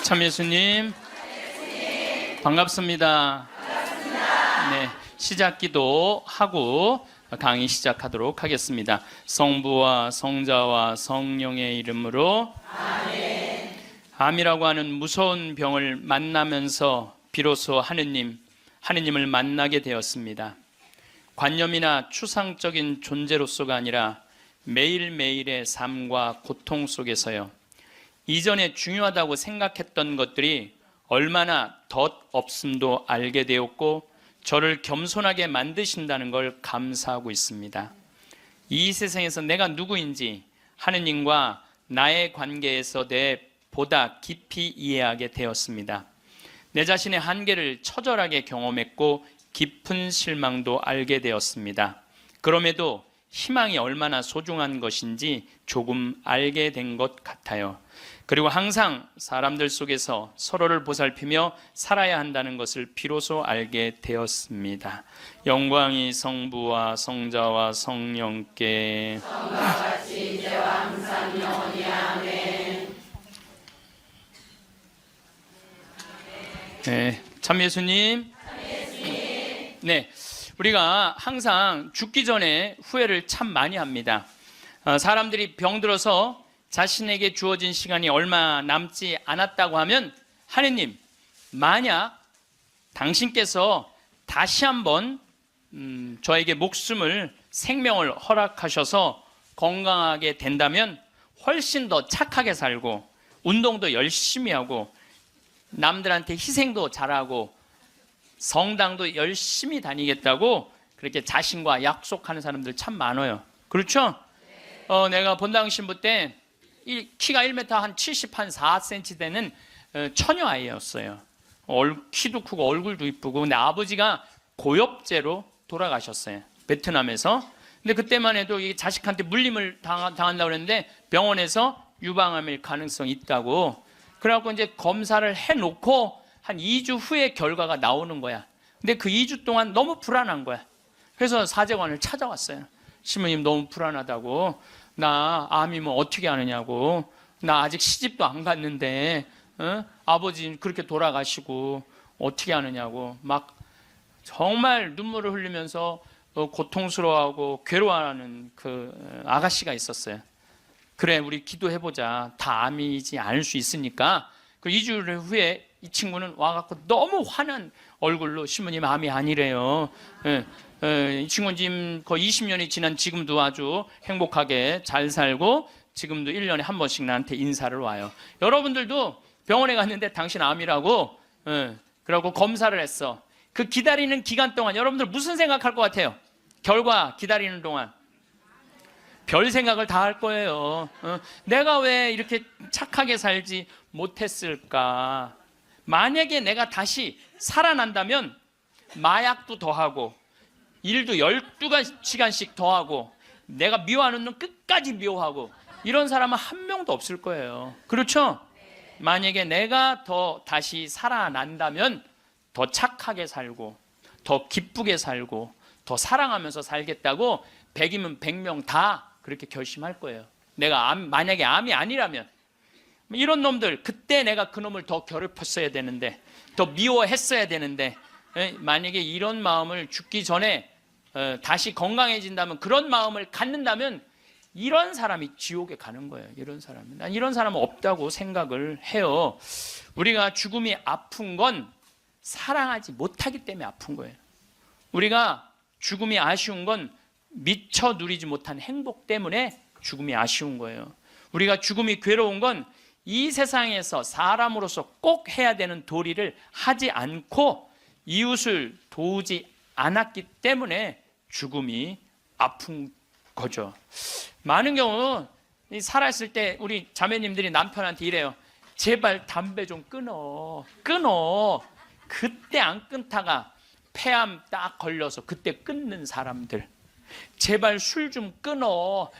참 예수님, 반갑습니다. 네, 시작 기도하고 강의 시작하도록 하겠습니다. 성부와 성자와 성령의 이름으로 아멘. 암이라고 하는 무서운 병을 만나면서 비로소 하느님을 만나게 되었습니다. 관념이나 추상적인 존재로서가 아니라 매일매일의 삶과 고통 속에서요, 이전에 중요하다고 생각했던 것들이 얼마나 덧없음도 알게 되었고 저를 겸손하게 만드신다는 걸 감사하고 있습니다. 이 세상에서 내가 누구인지 하느님과 나의 관계에서 보다 깊이 이해하게 되었습니다. 내 자신의 한계를 처절하게 경험했고 깊은 실망도 알게 되었습니다. 그럼에도 희망이 얼마나 소중한 것인지 조금 알게 된 것 같아요. 그리고 항상 사람들 속에서 서로를 보살피며 살아야 한다는 것을 비로소 알게 되었습니다. 영광이 성부와 성자와 성령께 성과 같이 이제와 항상 영원히 아멘. 네, 참 예수님. 네, 우리가 항상 죽기 전에 후회를 참 많이 합니다. 사람들이 병들어서 자신에게 주어진 시간이 얼마 남지 않았다고 하면, 하느님, 만약 당신께서 다시 한번 저에게 생명을 허락하셔서 건강하게 된다면 훨씬 더 착하게 살고 운동도 열심히 하고 남들한테 희생도 잘하고 성당도 열심히 다니겠다고 그렇게 자신과 약속하는 사람들 참 많아요. 그렇죠? 내가 본당 신부 때 키가 1m 한 70, 한 4cm 되는 처녀 아이였어요. 키도 크고 얼굴도 이쁘고. 근데 아버지가 고엽제로 돌아가셨어요, 베트남에서. 근데 그때만 해도 이 자식한테 물림을 당한다고 그랬는데 병원에서 유방암일 가능성이 있다고. 그래갖고 이제 검사를 해놓고 한 2주 후에 결과가 나오는 거야. 근데 그 2주 동안 너무 불안한 거야. 그래서 사제관을 찾아왔어요. 신부님 너무 불안하다고. 나 암이면 어떻게 하느냐고. 나 아직 시집도 안 갔는데 아버지 그렇게 돌아가시고 어떻게 하느냐고 막 정말 눈물을 흘리면서 고통스러워하고 괴로워하는 그 아가씨가 있었어요. 그래, 우리 기도해보자. 다 암이지 않을 수 있으니까. 그 2주 후에 이 친구는 와갖고 너무 화난 얼굴로 신부님 암이 아니래요. 이 친구는 지금 거의 20년이 지난 지금도 아주 행복하게 잘 살고 지금도 1년에 한 번씩 나한테 인사를 와요. 여러분들도 병원에 갔는데 당신 암이라고 그러고 검사를 했어. 그 기다리는 기간 동안 여러분들 무슨 생각할 것 같아요? 결과 기다리는 동안 별 생각을 다 할 거예요. 내가 왜 이렇게 착하게 살지 못했을까? 만약에 내가 다시 살아난다면 마약도 더하고 일도 12시간씩 더하고 내가 미워하는 놈 끝까지 미워하고 이런 사람은 한 명도 없을 거예요. 그렇죠? 만약에 내가 다시 살아난다면 더 착하게 살고 더 기쁘게 살고 더 사랑하면서 살겠다고 100이면 100명 다 그렇게 결심할 거예요. 만약에 암이 아니라면. 이런 놈들, 그때 내가 그 놈을 더 괴롭혔어야 되는데, 더 미워했어야 되는데, 만약에 이런 마음을 죽기 전에 다시 건강해진다면, 그런 마음을 갖는다면 이런 사람이 지옥에 가는 거예요. 이런 사람은. 난 이런 사람은 없다고 생각을 해요. 우리가 죽음이 아픈 건 사랑하지 못하기 때문에 아픈 거예요. 우리가 죽음이 아쉬운 건 미처 누리지 못한 행복 때문에 죽음이 아쉬운 거예요. 우리가 죽음이 괴로운 건 이 세상에서 사람으로서 꼭 해야 되는 도리를 하지 않고 이웃을 도우지 않았기 때문에 죽음이 아픈 거죠. 많은 경우 살아있을 때 우리 자매님들이 남편한테 이래요. 제발 담배 좀 끊어. 그때 안 끊다가 폐암 딱 걸려서 그때 끊는 사람들. 제발 술 좀 끊어.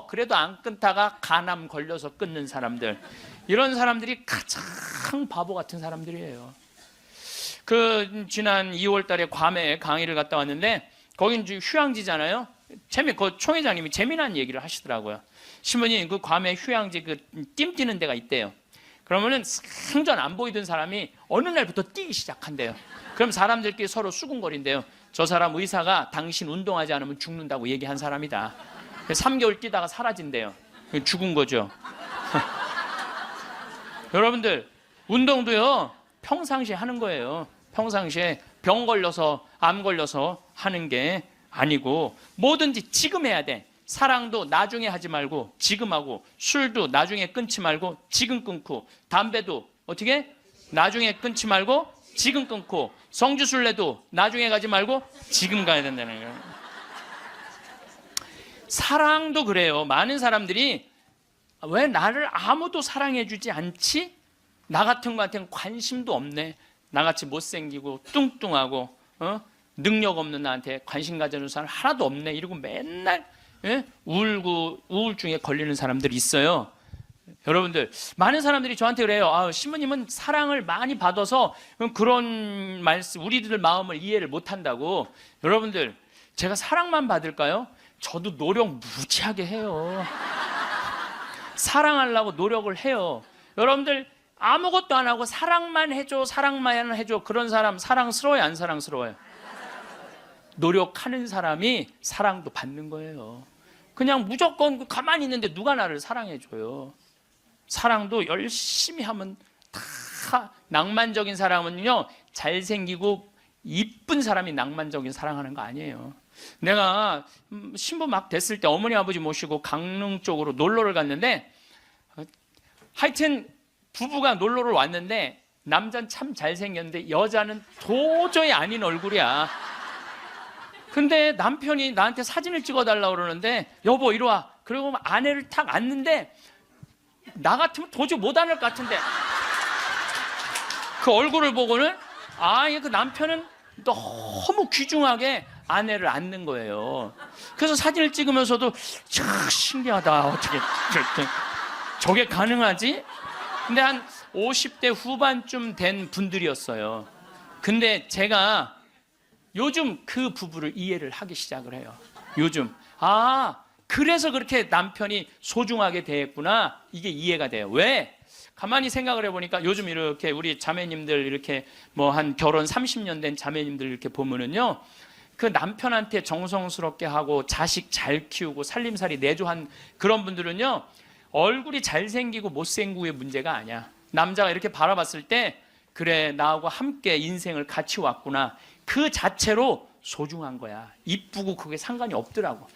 그래도 안 끊다가 간암 걸려서 끊는 사람들. 이런 사람들이 가장 바보 같은 사람들이에요. 지난 2월 달에 괌에 강의를 갔다 왔는데 거긴 휴양지잖아요. 그 총회장님이 재미난 얘기를 하시더라고요. 신부님, 그 괌에 휴양지 띠 뛰는 데가 있대요. 그러면은 생전 안 보이던 사람이 어느 날부터 뛰기 시작한대요. 그럼 사람들끼리 서로 수군거린대요. 저 사람 의사가 당신 운동하지 않으면 죽는다고 얘기한 사람이다. 3개월 뛰다가 사라진대요. 죽은 거죠. 여러분들, 운동도요, 평상시에 하는 거예요. 평상시에 병 걸려서, 암 걸려서 하는 게 아니고 뭐든지 지금 해야 돼. 사랑도 나중에 하지 말고 지금 하고, 술도 나중에 끊지 말고 지금 끊고, 담배도 어떻게? 나중에 끊지 말고 지금 끊고, 성주순례도 나중에 가지 말고 지금 가야 된다는 거예요. 사랑도 그래요. 많은 사람들이 왜 나를 아무도 사랑해주지 않지? 나 같은 거한테는 관심도 없네. 나같이 못생기고 뚱뚱하고 능력 없는 나한테 관심 가져주는 사람 하나도 없네. 이러고 맨날 울고 우울증에 걸리는 사람들이 있어요. 여러분들, 많은 사람들이 저한테 그래요. 신부님은 사랑을 많이 받아서 그런 말씀, 우리들 마음을 이해를 못한다고. 여러분들, 제가 사랑만 받을까요? 저도 노력 무지하게 해요. 사랑하려고 노력을 해요. 여러분들, 아무것도 안 하고 사랑만 해줘, 사랑만 해줘. 그런 사람 사랑스러워요, 안 사랑스러워요? 노력하는 사람이 사랑도 받는 거예요. 그냥 무조건 가만히 있는데 누가 나를 사랑해줘요? 사랑도 열심히 하면 다. 낭만적인 사람은요, 잘생기고 이쁜 사람이 낭만적인 사랑하는 거 아니에요. 내가 신부 막 됐을 때 어머니 아버지 모시고 강릉 쪽으로 놀러를 갔는데, 하여튼 부부가 놀러를 왔는데 남자는 참 잘생겼는데 여자는 도저히 아닌 얼굴이야. 근데 남편이 나한테 사진을 찍어달라고 그러는데, 여보 이리 와. 그리고 아내를 탁 앉는데 나 같으면 도저히 못 앉을 것 같은데, 그 얼굴을 보고는 그 남편은 너무 귀중하게 아내를 앉는 거예요. 그래서 사진을 찍으면서도 참 신기하다. 어떻게 저게 가능하지? 근데 한 50대 후반쯤 된 분들이었어요. 근데 제가 요즘 그 부부를 이해를 하기 시작을 해요. 요즘 그래서 그렇게 남편이 소중하게 대했구나, 이게 이해가 돼요. 왜? 가만히 생각을 해보니까 요즘 이렇게 우리 자매님들 이렇게 뭐 한 결혼 30년 된 자매님들 이렇게 보면은요, 그 남편한테 정성스럽게 하고 자식 잘 키우고 살림살이 내조한 그런 분들은요, 얼굴이 잘생기고 못생기고의 문제가 아니야. 남자가 이렇게 바라봤을 때, 그래 나하고 함께 인생을 같이 왔구나, 그 자체로 소중한 거야. 이쁘고 그게 상관이 없더라고.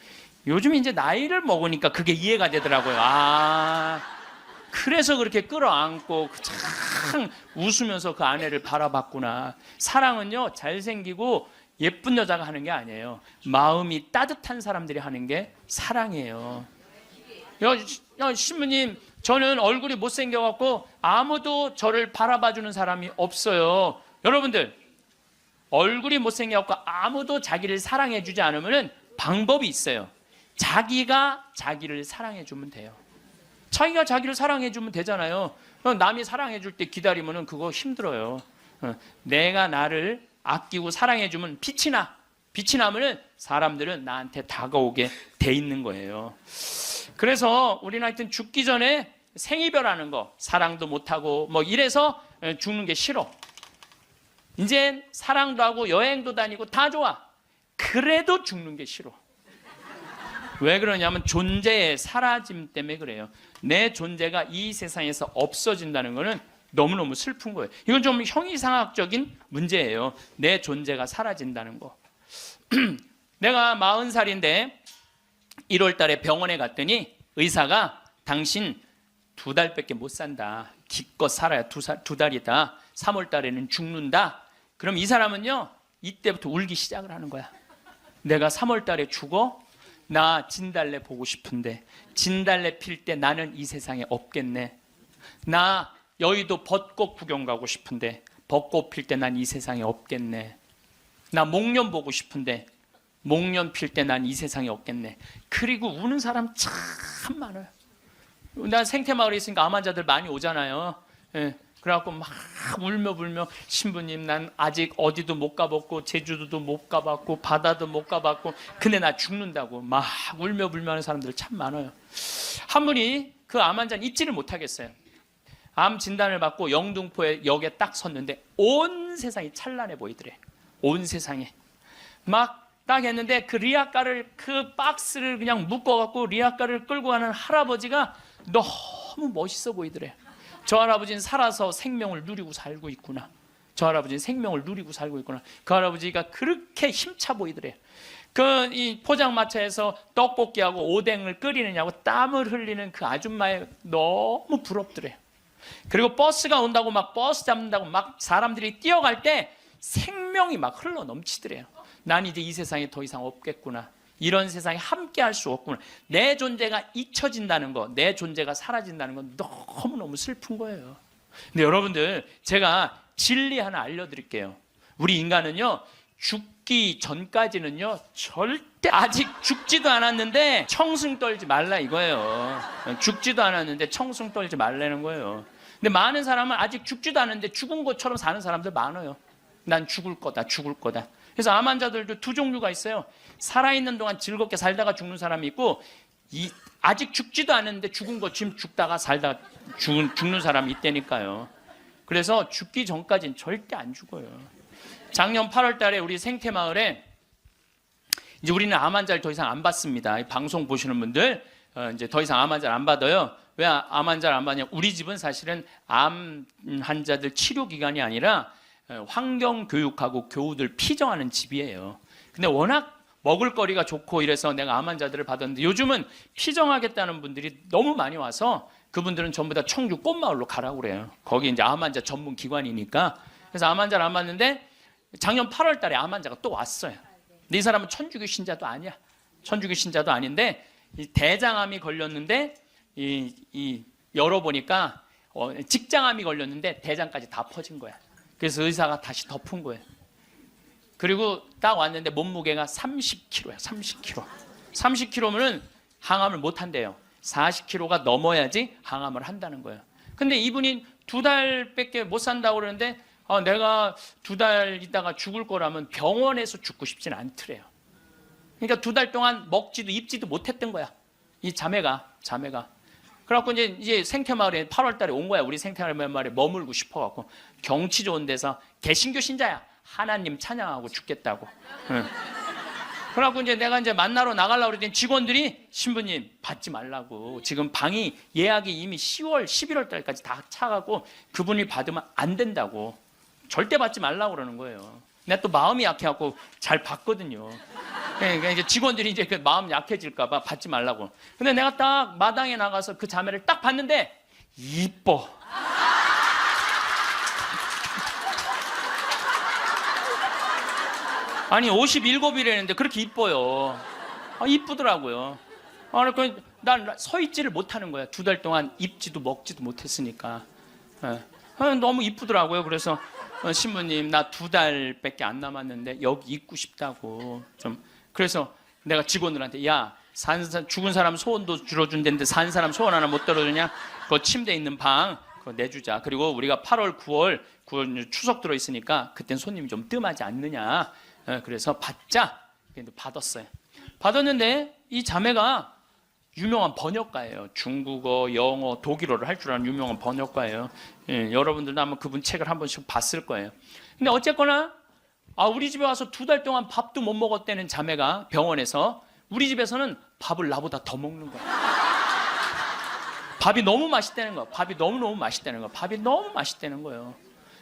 요즘 이제 나이를 먹으니까 그게 이해가 되더라고요. 그래서 그렇게 끌어안고 참 웃으면서 그 아내를 바라봤구나. 사랑은요, 잘생기고 예쁜 여자가 하는 게 아니에요. 마음이 따뜻한 사람들이 하는 게 사랑이에요. 야, 신부님, 저는 얼굴이 못생겨갖고 아무도 저를 바라봐주는 사람이 없어요. 여러분들, 얼굴이 못생겨갖고 아무도 자기를 사랑해주지 않으면 방법이 있어요. 자기가 자기를 사랑해주면 돼요. 자기가 자기를 사랑해주면 되잖아요. 남이 사랑해줄 때 기다리면 그거 힘들어요. 내가 나를 아끼고 사랑해주면 빛이 나. 빛이 나면 사람들은 나한테 다가오게 돼 있는 거예요. 그래서 우리는 하여튼 죽기 전에 생이별하는 거, 사랑도 못하고 뭐 이래서 죽는 게 싫어. 이제 사랑도 하고 여행도 다니고 다 좋아. 그래도 죽는 게 싫어. 왜 그러냐면 존재의 사라짐 때문에 그래요. 내 존재가 이 세상에서 없어진다는 것은 너무너무 슬픈 거예요. 이건 좀 형이상학적인 문제예요. 내 존재가 사라진다는 거. 내가 40살인데 1월 달에 병원에 갔더니 의사가 당신 2달밖에 못 산다. 기껏 살아야 두 달이다. 3월 달에는 죽는다. 그럼 이 사람은요, 이때부터 울기 시작을 하는 거야. 내가 3월 달에 죽어? 나 진달래 보고 싶은데, 진달래 필 때 나는 이 세상에 없겠네. 나 여의도 벚꽃 구경 가고 싶은데 벚꽃 필 때 난 이 세상에 없겠네. 나 목련 보고 싶은데 목련 필 때 난 이 세상에 없겠네. 그리고 우는 사람 참 많아요. 나 생태마을에 있으니까 암 환자들 많이 오잖아요. 그래갖고 막 울며 신부님, 난 아직 어디도 못 가봤고 제주도도 못 가봤고 바다도 못 가봤고 근데 나 죽는다고 막 울며 불며 하는 사람들 참 많아요. 한 분이 그 암 환자는 잊지를 못하겠어요. 암 진단을 받고 영등포에 역에 딱 섰는데 온 세상이 찬란해 보이더래. 온 세상에. 막 딱 했는데 그 리아카를, 그 박스를 그냥 묶어갖고 리아카를 끌고 가는 할아버지가 너무 멋있어 보이더래. 저 할아버지는 살아서 생명을 누리고 살고 있구나. 저 할아버지는 생명을 누리고 살고 있구나. 그 할아버지가 그렇게 힘차 보이더래. 이 포장마차에서 떡볶이하고 오뎅을 끓이느냐고 땀을 흘리는 그 아줌마에 너무 부럽더래. 그리고 버스가 온다고 막 버스 잡는다고 막 사람들이 뛰어갈 때 생명이 막 흘러 넘치더래요. 난 이제 이 세상에 더 이상 없겠구나. 이런 세상에 함께 할 수 없구나. 내 존재가 잊혀진다는 거, 내 존재가 사라진다는 건 너무너무 슬픈 거예요. 근데 여러분들, 제가 진리 하나 알려드릴게요. 우리 인간은요, 죽기 전까지는요, 절대 아직 죽지도 않았는데 청승 떨지 말라 이거예요. 죽지도 않았는데 청승 떨지 말라는 거예요. 근데 많은 사람은 아직 죽지도 않았는데 죽은 것처럼 사는 사람들 많아요. 난 죽을 거다, 죽을 거다. 그래서 암 환자들도 두 종류가 있어요. 살아있는 동안 즐겁게 살다가 죽는 사람이 있고, 아직 죽지도 않았는데 죽은 것처럼 죽다가 살다가 죽는 사람이 있다니까요. 그래서 죽기 전까지는 절대 안 죽어요. 작년 8월 달에 우리 생태마을에 이제 우리는 암 환자를 더 이상 안 받습니다. 방송 보시는 분들 이제 더 이상 암 환자를 안 받아요. 왜 암 환자를 안 받냐? 우리 집은 사실은 암 환자들 치료 기관이 아니라 환경 교육하고 교우들 피정하는 집이에요. 근데 워낙 먹을거리가 좋고 이래서 내가 암 환자들을 받았는데, 요즘은 피정하겠다는 분들이 너무 많이 와서 그분들은 전부 다 청주 꽃마을로 가라고 그래요. 거기 이제 암 환자 전문 기관이니까. 그래서 암 환자를 안 받는데 작년 8월 달에 암 환자가 또 왔어요. 근데 이 사람은 천주교 신자도 아니야. 천주교 신자도 아닌데 이 대장암이 걸렸는데 열어보니까 직장암이 걸렸는데 대장까지 다 퍼진 거야. 그래서 의사가 다시 덮은 거예요. 그리고 딱 왔는데 몸무게가 30kg야. 30kg. 30kg면은 항암을 못 한대요. 40kg가 넘어야지 항암을 한다는 거예요. 근데 이분이 2달밖에 못 산다고 그러는데 내가 2달 있다가 죽을 거라면 병원에서 죽고 싶진 않더래요. 그러니까 2달 동안 먹지도 입지도 못했던 거야. 이 자매가. 그래갖고 이제 생태마을에 8월 달에 온 거야. 우리 생태마을에 머물고 싶어갖고. 경치 좋은 데서 개신교 신자야. 하나님 찬양하고 죽겠다고. 그래갖고 이제 내가 이제 만나러 나가려고 그랬더니 직원들이 신부님 받지 말라고. 지금 방이 예약이 이미 10월, 11월 달까지 다 차가고 그분이 받으면 안 된다고. 절대 받지 말라고 그러는 거예요. 내가 또 마음이 약해갖고 잘 받거든요. 그러니까 이제 직원들이 이제 그 마음 약해질까봐 받지 말라고. 근데 내가 딱 마당에 나가서 그 자매를 딱 봤는데 이뻐. 아니 57이라는데 그렇게 이뻐요. 이쁘더라고요. 그러니까 난 서 있지를 못하는 거야. 2달 동안 입지도 먹지도 못했으니까. 너무 이쁘더라고요. 그래서 신부님 나 2달밖에 안 남았는데 여기 있고 싶다고 좀. 그래서 내가 직원들한테 야, 죽은 사람 소원도 들어준다는데 산 사람 소원 하나 못 들어주냐? 그 침대 있는 방 그거 내주자. 그리고 우리가 8월, 9월 추석 들어있으니까 그땐 손님이 좀 뜸하지 않느냐. 그래서 받자. 받았어요. 받았는데 이 자매가 유명한 번역가예요. 중국어, 영어, 독일어를 할 줄 아는 유명한 번역가예요. 여러분들도 아마 그분 책을 한 번씩 봤을 거예요. 근데 어쨌거나 우리 집에 와서 2달 동안 밥도 못 먹었다는 자매가 병원에서 우리 집에서는 밥을 나보다 더 먹는 거야. 밥이 너무 맛있다는 거야. 밥이 너무 맛있다는 거야. 밥이 너무 맛있다는 거예요.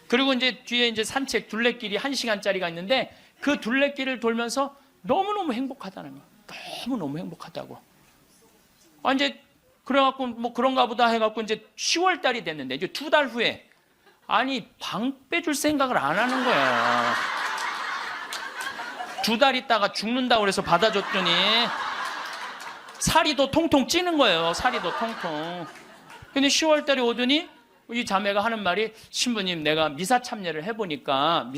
그리고 이제 뒤에 이제 산책 둘레길이 1시간짜리가 있는데 그 둘레길을 돌면서 너무너무 행복하다는 거야. 너무너무 행복하다고. 이제 그래갖고 뭐 그런가 보다 해갖고 이제 10월 달이 됐는데 이제 2달 후에 방 빼줄 생각을 안 하는 거야. 2달 있다가 죽는다고 그래서 받아줬더니 살이 더 통통 찌는 거예요. 살이 더 통통. 근데 10월 달에 오더니 이 자매가 하는 말이 신부님 내가 미사 참여를 해보니까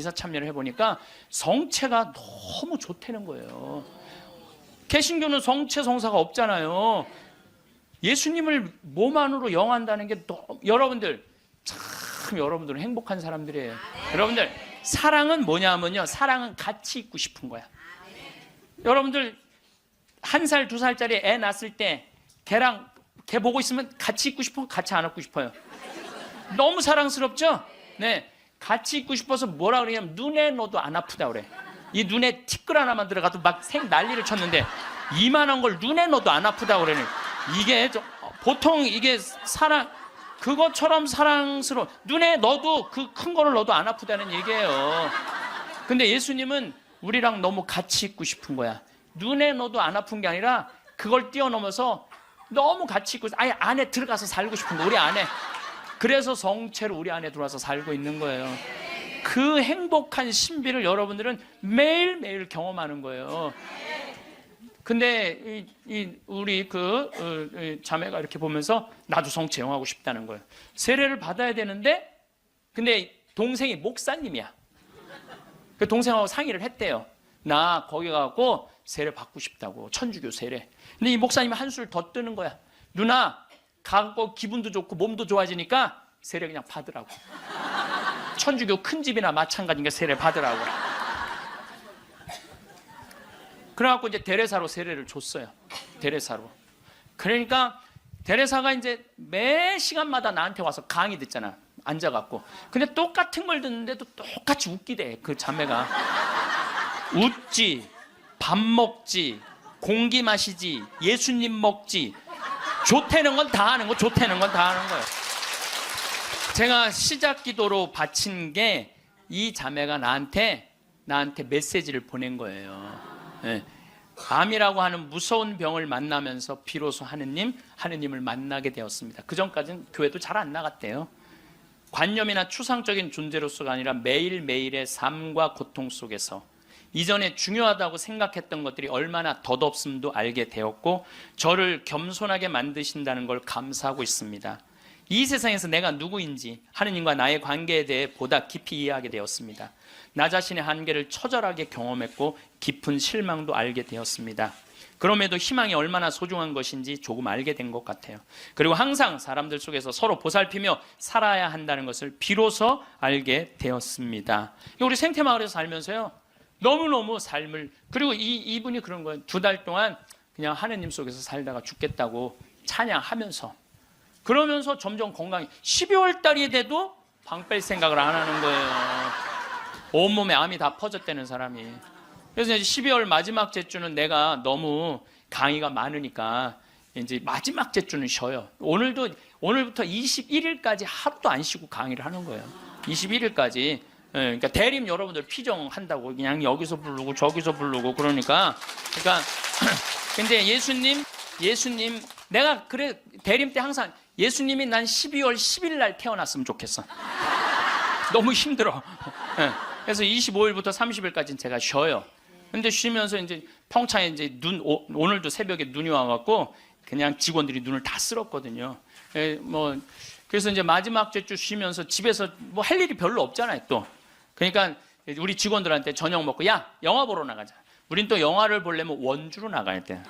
성체가 너무 좋다는 거예요. 개신교는 성체 성사가 없잖아요. 예수님을 몸 안으로 영한다는 게 여러분들 참 여러분들은 행복한 사람들이에요. 여러분들 사랑은 뭐냐면요, 사랑은 같이 있고 싶은 거야. 여러분들 1살, 2살짜리 애 낳았을 때 걔 보고 있으면 같이 있고 싶어, 같이 안 안고 싶어요? 너무 사랑스럽죠? 네, 같이 있고 싶어서 뭐라 그러냐면 눈에 넣어도 안 아프다 그래. 이 눈에 티끌 하나만 들어가도 막 난리를 쳤는데 이만한 걸 눈에 넣어도 안 아프다 그러네. 이게 보통 이게 그것처럼 사랑스러워. 눈에 넣어도 그 큰 거를 넣어도 안 아프다는 얘기예요. 근데 예수님은 우리랑 너무 같이 있고 싶은 거야. 눈에 넣어도 안 아픈 게 아니라 그걸 뛰어넘어서 너무 같이 있고 아예 안에 들어가서 살고 싶은 거, 우리 안에. 그래서 성체로 우리 안에 들어와서 살고 있는 거예요. 그 행복한 신비를 여러분들은 매일매일 경험하는 거예요. 근데 우리 자매가 이렇게 보면서 나도 성체 영하고 싶다는 거예요. 세례를 받아야 되는데, 근데 동생이 목사님이야. 그 동생하고 상의를 했대요. 나 거기 가고 세례 받고 싶다고, 천주교 세례. 근데 이 목사님이 한술 더 뜨는 거야. 누나 가고 기분도 좋고 몸도 좋아지니까 세례 그냥 받으라고. 천주교 큰 집이나 마찬가지니까 세례 받으라고. 그래갖고 이제 데레사로 세례를 줬어요. 데레사로. 그러니까 데레사가 이제 매 시간마다 나한테 와서 강의 듣잖아. 앉아갖고. 근데 똑같은 걸 듣는데도 똑같이 웃기대, 그 자매가. 웃지, 밥 먹지, 공기 마시지, 예수님 먹지. 좋다는 건 다 하는 거, 좋다는 건 다 하는 거예요. 제가 시작 기도로 바친 게 이 자매가 나한테 메시지를 보낸 거예요. 네. 암이라고 하는 무서운 병을 만나면서 비로소 하느님을 만나게 되었습니다. 그 전까지는 교회도 잘 안 나갔대요. 관념이나 추상적인 존재로서가 아니라 매일매일의 삶과 고통 속에서 이전에 중요하다고 생각했던 것들이 얼마나 덧없음도 알게 되었고, 저를 겸손하게 만드신다는 걸 감사하고 있습니다. 이 세상에서 내가 누구인지, 하느님과 나의 관계에 대해 보다 깊이 이해하게 되었습니다. 나 자신의 한계를 처절하게 경험했고 깊은 실망도 알게 되었습니다. 그럼에도 희망이 얼마나 소중한 것인지 조금 알게 된 것 같아요. 그리고 항상 사람들 속에서 서로 보살피며 살아야 한다는 것을 비로소 알게 되었습니다. 우리 생태마을에서 살면서요, 너무너무 삶을, 그리고 이분이 그런 거예요. 2달 동안 그냥 하느님 속에서 살다가 죽겠다고 찬양하면서, 그러면서 점점 건강이, 12월 달이 돼도 방 뺄 생각을 안 하는 거예요. 온몸에 암이 다 퍼졌다는 사람이. 그래서 이제 12월 마지막 제주는 내가 너무 강의가 많으니까 이제 마지막 제주는 쉬어요. 오늘부터 21일까지 하루도 안 쉬고 강의를 하는 거예요. 21일까지. 그러니까 대림 여러분들 피정한다고 그냥 여기서 부르고 저기서 부르고 그러니까 근데 예수님 내가 그래 대림 때 항상 예수님이 난 12월 10일 날 태어났으면 좋겠어. 너무 힘들어. 그래서 25일부터 30일까지는 제가 쉬어요. 근데 쉬면서 이제 평창에 이제 오늘도 새벽에 눈이 와갖고 그냥 직원들이 눈을 다 쓸었거든요. 그래서 이제 마지막 주 쉬면서 집에서 뭐 할 일이 별로 없잖아요, 또. 그러니까 우리 직원들한테 저녁 먹고, 야, 영화 보러 나가자. 우린 또 영화를 보려면 원주로 나가야 돼.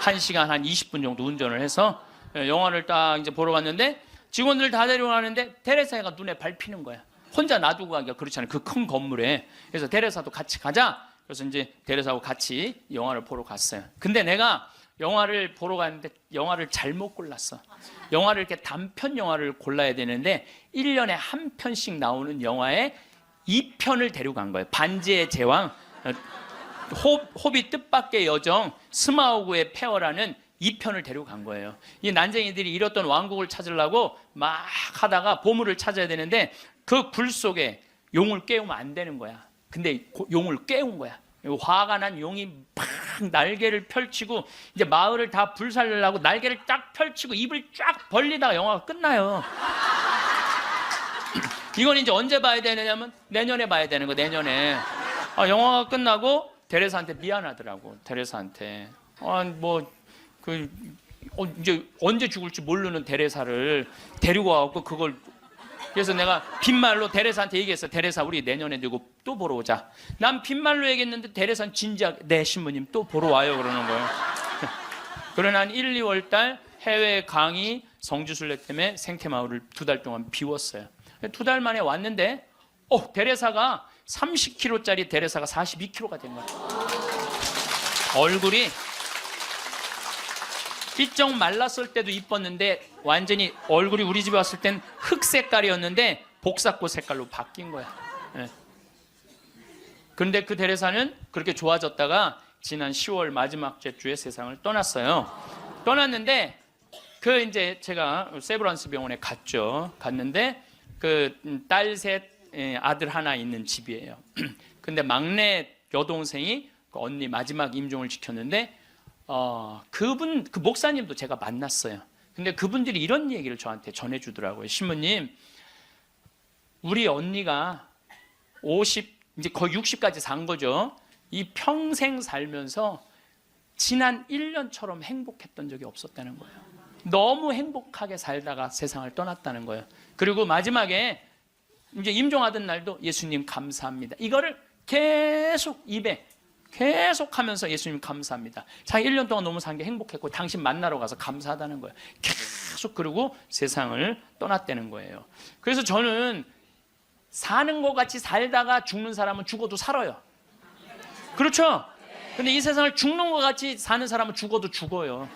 1시간 한 20분 정도 운전을 해서 영화를 딱 이제 보러 갔는데, 직원들 다 데려가는데 테레사가 눈에 밟히는 거야. 혼자 놔두고 가기가 그렇잖아요, 그 큰 건물에. 그래서 테레사도 같이 가자. 그래서 이제 테레사하고 같이 영화를 보러 갔어요. 근데 내가 영화를 보러 갔는데 영화를 잘못 골랐어. 영화를 이렇게 단편 영화를 골라야 되는데 1년에 한 편씩 나오는 영화에 2편을 데려간 거예요. 반지의 제왕, 호비 뜻밖의 여정, 스마우그의 폐허라는 2편을 데려간 거예요. 이 난쟁이들이 잃었던 왕국을 찾으려고 막 하다가 보물을 찾아야 되는데 그 굴 속에 용을 깨우면 안 되는 거야. 근데 용을 깨운 거야. 화가 난 용이 막 날개를 펼치고 이제 마을을 다 불살려고 날개를 쫙 펼치고 입을 쫙 벌리다가 영화가 끝나요. 이건 이제 언제 봐야 되느냐면 내년에 봐야 되는 거, 내년에. 영화가 끝나고 데레사한테 미안하더라고. 데레사한테 이제 언제 죽을지 모르는 데레사를 데리고 와갖고 그걸, 그래서 내가 빈말로 데레사한테 얘기했어. 데레사, 우리 내년에 누구 또 보러 오자. 난 빈말로 얘기했는데 데레사는 진지하게, 네 신부님 또 보러 와요 그러는 거예요. 그러나 한 1, 2월 달 해외 강의 성지순례 때문에 생태마을을 2달 동안 비웠어요. 2달 만에 왔는데 데레사가 30kg짜리 데레사가 42kg가 된 거야. 얼굴이 삐쩍 말랐을 때도 이뻤는데 완전히 얼굴이 우리 집에 왔을 땐 흑 색깔이었는데 복사꽃 색깔로 바뀐 거야. 예. 그런데 그 데레사는 그렇게 좋아졌다가 지난 10월 마지막 주에 세상을 떠났어요. 떠났는데 그 이제 제가 세브란스 병원에 갔는데 그 딸 셋, 아들 하나 있는 집이에요. 근데 막내 여동생이 그 언니 마지막 임종을 지켰는데 그 목사님도 제가 만났어요. 근데 그분들이 이런 얘기를 저한테 전해주더라고요. 신부님, 우리 언니가 50, 이제 거의 60까지 산 거죠. 이 평생 살면서 지난 1년처럼 행복했던 적이 없었다는 거예요. 너무 행복하게 살다가 세상을 떠났다는 거예요. 그리고 마지막에 이제 임종하던 날도 예수님 감사합니다. 이거를 계속 입에 계속 하면서 예수님 감사합니다. 자기 1년 동안 너무 산 게 행복했고 당신 만나러 가서 감사하다는 거예요. 계속 그러고 세상을 떠났다는 거예요. 그래서 저는 사는 것 같이 살다가 죽는 사람은 죽어도 살아요. 그렇죠? 근데 이 세상을 죽는 것 같이 사는 사람은 죽어도 죽어요.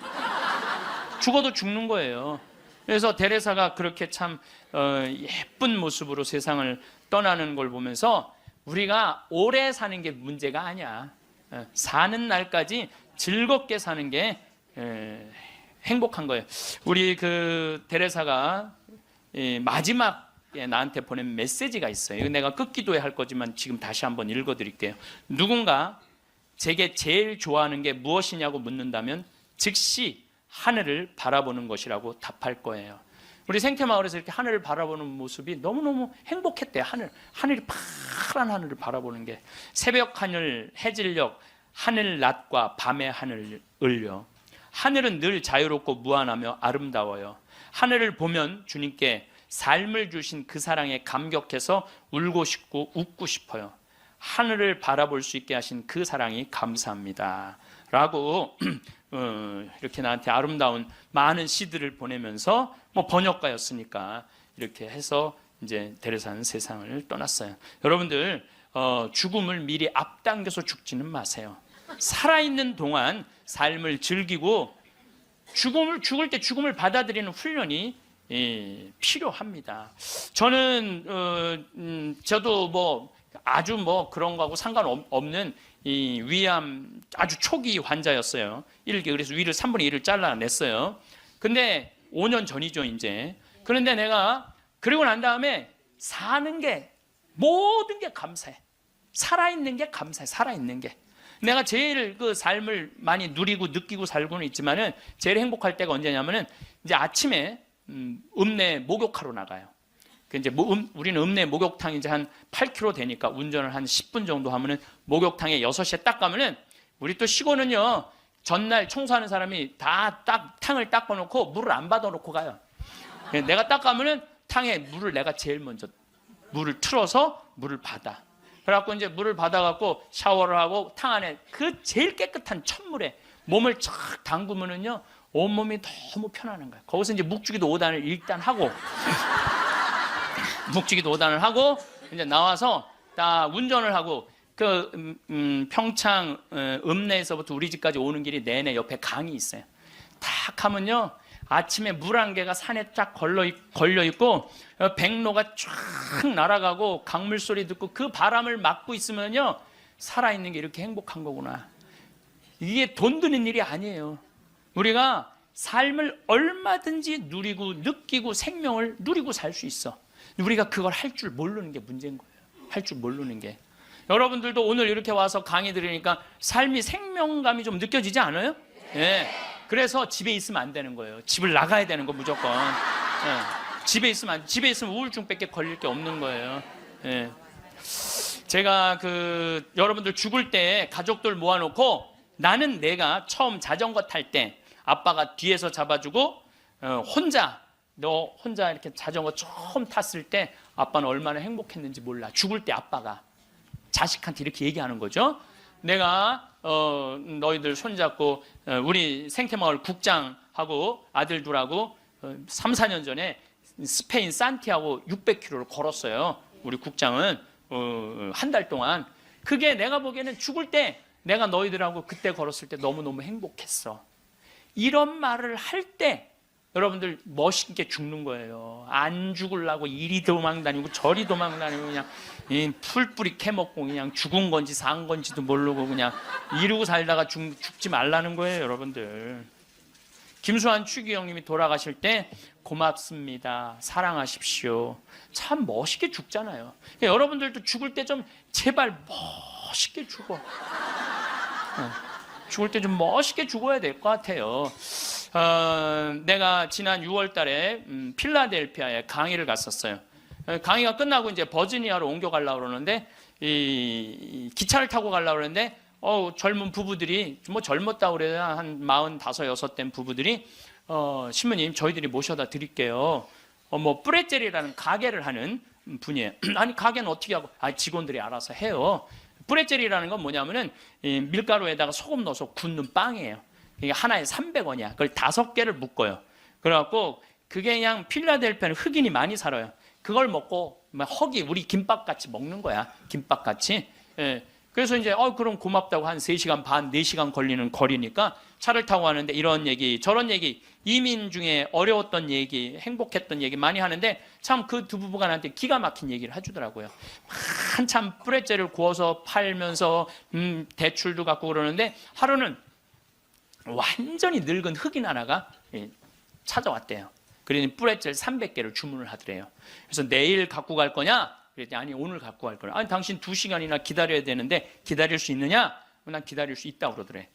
죽어도 죽는 거예요. 그래서 데레사가 그렇게 참 예쁜 모습으로 세상을 떠나는 걸 보면서 우리가 오래 사는 게 문제가 아니야. 사는 날까지 즐겁게 사는 게 행복한 거예요. 우리 그 데레사가 마지막에 나한테 보낸 메시지가 있어요. 이거 내가 끝기도에 할 거지만 지금 다시 한번 읽어드릴게요. 누군가 제게 제일 좋아하는 게 무엇이냐고 묻는다면 즉시 하늘을 바라보는 것이라고 답할 거예요. 우리 생태마을에서 이렇게 하늘을 바라보는 모습이 너무너무 행복했대요. 하늘이 파란 하늘을 바라보는 게. 새벽 하늘, 해질녘, 하늘 낮과 밤의 하늘을요. 하늘은 늘 자유롭고 무한하며 아름다워요. 하늘을 보면 주님께 삶을 주신 그 사랑에 감격해서 울고 싶고 웃고 싶어요. 하늘을 바라볼 수 있게 하신 그 사랑이 감사합니다. 라고 이렇게 나한테 아름다운 많은 시들을 보내면서 번역가였으니까 이렇게 해서 이제 데레사는 세상을 떠났어요. 여러분들 죽음을 미리 앞당겨서 죽지는 마세요. 살아있는 동안 삶을 즐기고 죽을 때 죽음을 받아들이는 훈련이 필요합니다. 저는 저도 아주 그런 거하고 상관없는 이 위암 아주 초기 환자였어요. 그래서 위를 3분의 1을 잘라냈어요. 근데 5년 전이죠, 이제. 그런데 내가 그리고 난 다음에 사는 게 모든 게 감사해. 살아있는 게 감사해. 살아있는 게. 내가 제일 그 삶을 많이 누리고 느끼고 살고는 있지만은 제일 행복할 때가 언제냐면은 이제 아침에 읍내 목욕하러 나가요. 이제 우리는 읍내 목욕탕이 이제 한 8km 되니까 운전을 한 10분 정도 하면은 목욕탕에 6시에 딱 가면은 우리 또 시골은요, 전날 청소하는 사람이 다 탕을 닦아놓고 물을 안 받아놓고 가요. 내가 딱 가면은 탕에 물을 내가 제일 먼저 물을 틀어서 물을 받아. 그래갖고 이제 물을 받아갖고 샤워를 하고 탕 안에 그 제일 깨끗한 찬물에 몸을 쫙 담그면은요, 온몸이 너무 편안한 거예요. 거기서 이제 묵주기도 5단을 일단 하고 묵주기도 5단을 하고 이제 나와서 딱 운전을 하고 그 평창 읍내에서부터 우리 집까지 오는 길이 내내 옆에 강이 있어요. 딱 하면요, 아침에 물 한 개가 산에 쫙 걸려 있고 백로가 쫙 날아가고 강물 소리 듣고 그 바람을 맞고 있으면요, 살아있는 게 이렇게 행복한 거구나. 이게 돈 드는 일이 아니에요. 우리가 삶을 얼마든지 누리고 느끼고 생명을 누리고 살 수 있어. 우리가 그걸 할 줄 모르는 게 문제인 거예요. 할 줄 모르는 게. 여러분들도 오늘 이렇게 와서 강의 들으니까 삶이 생명감이 좀 느껴지지 않아요? 네. 그래서 집에 있으면 안 되는 거예요. 집을 나가야 되는 거 무조건. 네. 집에 있으면 우울증밖에 걸릴 게 없는 거예요. 네. 제가 여러분들 죽을 때 가족들 모아놓고 나는 내가 처음 자전거 탈 때 아빠가 뒤에서 잡아주고 너 혼자 이렇게 자전거 처음 탔을 때 아빠는 얼마나 행복했는지 몰라. 죽을 때 아빠가 자식한테 이렇게 얘기하는 거죠. 내가 너희들 손잡고 우리 생태마을 국장하고 아들 둘하고 3, 4년 전에 스페인 산티아고 600km를 걸었어요. 우리 국장은 한 달 동안. 그게 내가 보기에는 죽을 때 내가 너희들하고 그때 걸었을 때 너무너무 행복했어. 이런 말을 할 때 여러분들 멋있게 죽는 거예요. 안 죽으려고 이리 도망다니고 저리 도망다니고 그냥 풀뿌리 캐먹고 그냥 죽은 건지 산 건지도 모르고 그냥 이러고 살다가 죽지 말라는 거예요, 여러분들. 김수환 추기경님이 돌아가실 때 고맙습니다, 사랑하십시오, 참 멋있게 죽잖아요. 여러분들도 죽을 때 좀 제발 멋있게 죽어. 죽을 때 좀 멋있게 죽어야 될 것 같아요. 내가 지난 6월 달에 필라델피아에 강의를 갔었어요. 강의가 끝나고 이제 버지니아로 옮겨가려고 그러는데 이 기차를 타고 가려고 그러는데 젊은 부부들이, 뭐 젊었다고 그래야 한 45, 6 된 부부들이 신부님 저희들이 모셔다 드릴게요. 뭐 뿌레젤이라는 가게를 하는 분이에요. 아니 가게는 어떻게 하고? 직원들이 알아서 해요. 뿌레젤이라는 건 뭐냐면은 밀가루에다가 소금 넣어서 굽는 빵이에요. 이게 하나에 300원이야. 그걸 5개를 묶어요. 그래갖고 그게 그냥 필라델피아는 흑인이 많이 살아요. 그걸 먹고 허기 우리 김밥같이 먹는 거야. 김밥같이. 예. 그래서 이제 그럼 고맙다고 한 3시간 반, 4시간 걸리는 거리니까 차를 타고 가는데 이런 얘기 저런 얘기, 이민 중에 어려웠던 얘기, 행복했던 얘기 많이 하는데 참 그 두 부부가 나한테 기가 막힌 얘기를 해주더라고요. 한참 뿌레젤을 구워서 팔면서 대출도 갖고 그러는데 하루는 완전히 늙은 흑인 하나가 찾아왔대요. 그러니 뿌레젤 300개를 주문을 하더래요. 그래서 내일 갖고 갈 거냐? 그랬더니 아니 오늘 갖고 갈 거야. 아니 당신 2시간이나 기다려야 되는데 기다릴 수 있느냐? 난 기다릴 수 있다고 그러더래.